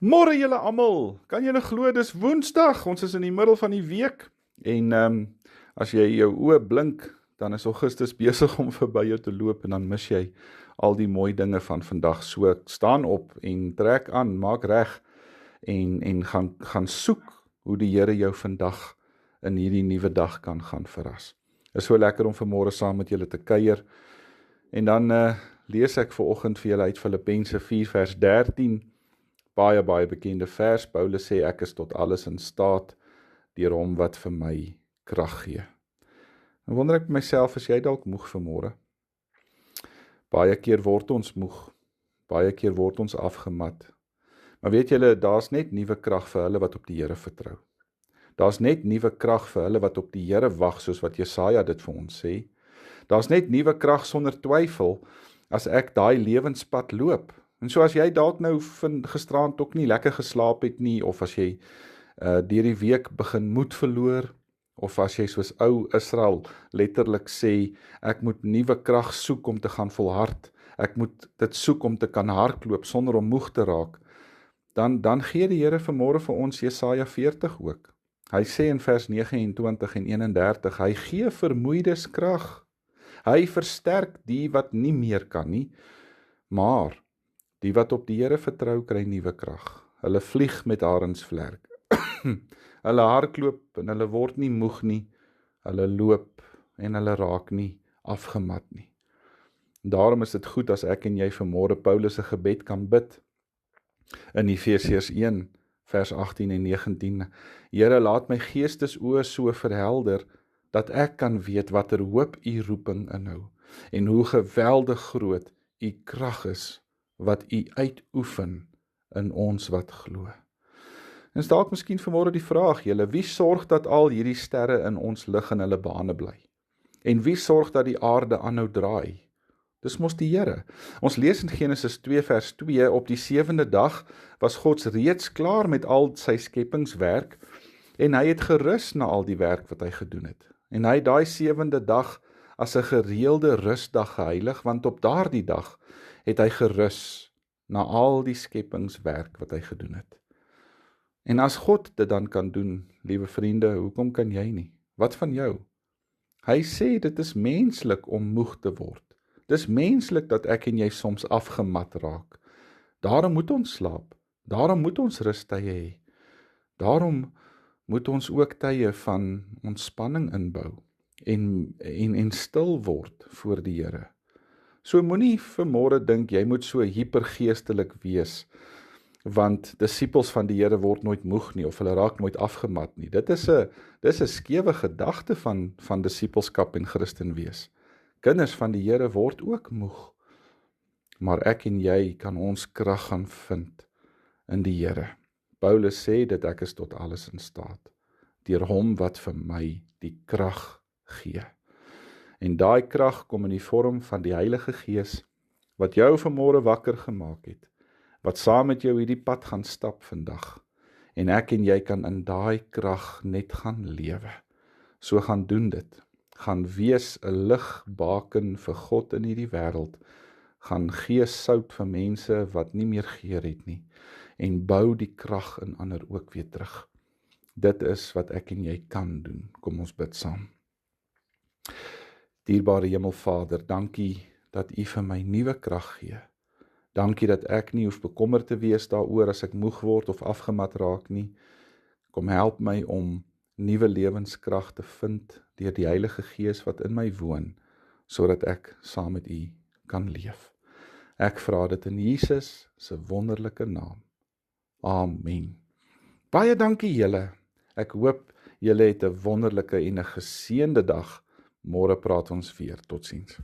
Môre julle almal, kan julle glo dis Woensdag, ons is in die middel van die week en as jy jou oë blink, dan is Augustus besig om verby jou te loop en dan mis jy al die mooi dinge van vandag. So staan op en trek aan, maak reg en gaan soek hoe die Here jou vandag in hierdie nuwe dag kan gaan verras. Is so lekker om vanmôre saam met julle te kuier. En dan lees ek vanoggend vir julle uit Filippense 4 vers 13. Baie bekende vers. Paulus sê ek is tot alles in staat deur hom wat vir my krag gee. En wonder ek myself, is jy dalk moeg vanmôre? Baie keer word ons moeg. Baie keer word ons afgemat. Maar weet julle, daar's net nuwe krag vir hulle wat op die Here vertrou. Daar's net nuwe krag vir hulle wat op die Here wag, soos wat Jesaja dit vir ons sê. Daar's net nuwe krag sonder twyfel as ek daai lewenspad loop. En so as jy dalk nou gisterand ook nie lekker geslaap het nie, of as jy deur die week begin moed verloor, of as jy soos ou Israel letterlik sê, ek moet nuwe krag soek om te gaan volhard, ek moet dit soek om te kan hardloop sonder om moeg te raak, dan gee die Here vanmôre vir ons Jesaja 40 ook. Hy sê in vers 29 en 31, hy gee vermoeides krag. Hy versterk die wat nie meer kan nie, maar die wat op die Here vertrou kry nuwe krag. Hulle vlieg met arensvlerke. Hulle hardloop en hulle word nie moeg nie. Hulle loop en hulle raak nie afgemat nie. Daarom is dit goed as ek en jy vanmôre Paulus se gebed kan bid. In Efesiërs 1 vers 18 en 19. Here, laat my geestesoë so verhelder dat ek kan weet watter hoop u roeping inhou en hoe geweldig groot u krag is wat u uitoefen in ons wat glo. En dalk miskien vanmôre die vraag, julle, wie sorg dat al hierdie sterre in ons lig in hulle bane bly? En wie sorg dat die aarde aanhou draai? Dis mos die Here. Ons lees in Genesis 2 vers 2, op die 7de dag was God reeds klaar met al sy skepingswerk en hy het gerus na al die werk wat hy gedoen het. En hy het daai 7de dag as 'n gereelde rusdag geheilig, want op daardie dag het hy gerus na al die skepingswerk wat hy gedoen het. En as God dit dan kan doen, liewe vriende, hoekom kan jy nie? Wat van jou? Hy sê dit is menslik om moeg te word. Dis menslik dat ek en jy soms afgemat raak. Daarom moet ons slaap. Daarom moet ons rustye hê. Daarom moet ons ook tye van ontspanning inbou en stil word voor die Here. So moenie vanmôre dink jy moet so hypergeestelik wees, want disippels van die Here word nooit moeg nie, of hulle raak nooit afgemat nie. Dis 'n skewe gedagte van disippelskap en Christen wees. Kinders van die Here word ook moeg, maar ek en jy kan ons krag gaan vind in die Here. Paulus sê dat ek is tot alles in staat, deur hom wat vir my die krag gee. En daai krag kom in die vorm van die Heilige Gees, wat jou vanmôre wakker gemaak het, wat saam met jou hierdie pad gaan stap vandag, en ek en jy kan in daai krag net gaan lewe. So gaan doen dit, gaan wees 'n ligbaken vir God in hierdie wêreld, gaan gee sout vir mense wat nie meer geur het nie, en bou die krag in ander ook weer terug. Dit is wat ek en jy kan doen. Kom ons bid saam. Dierbare Hemelvader, dankie dat u vir my nuwe krag gee. Dankie dat ek nie hoef bekommerd te wees daaroor as ek moeg word of afgemat raak nie. Kom help my om nuwe lewenskrag te vind deur die Heilige Gees wat in my woon, sodat ek saam met u kan leef. Ek vra dit in Jesus se wonderlike naam. Amen. Baie dankie julle. Ek hoop julle het 'n wonderlike en 'n geseënde dag. Môre praat ons weer. Totsiens.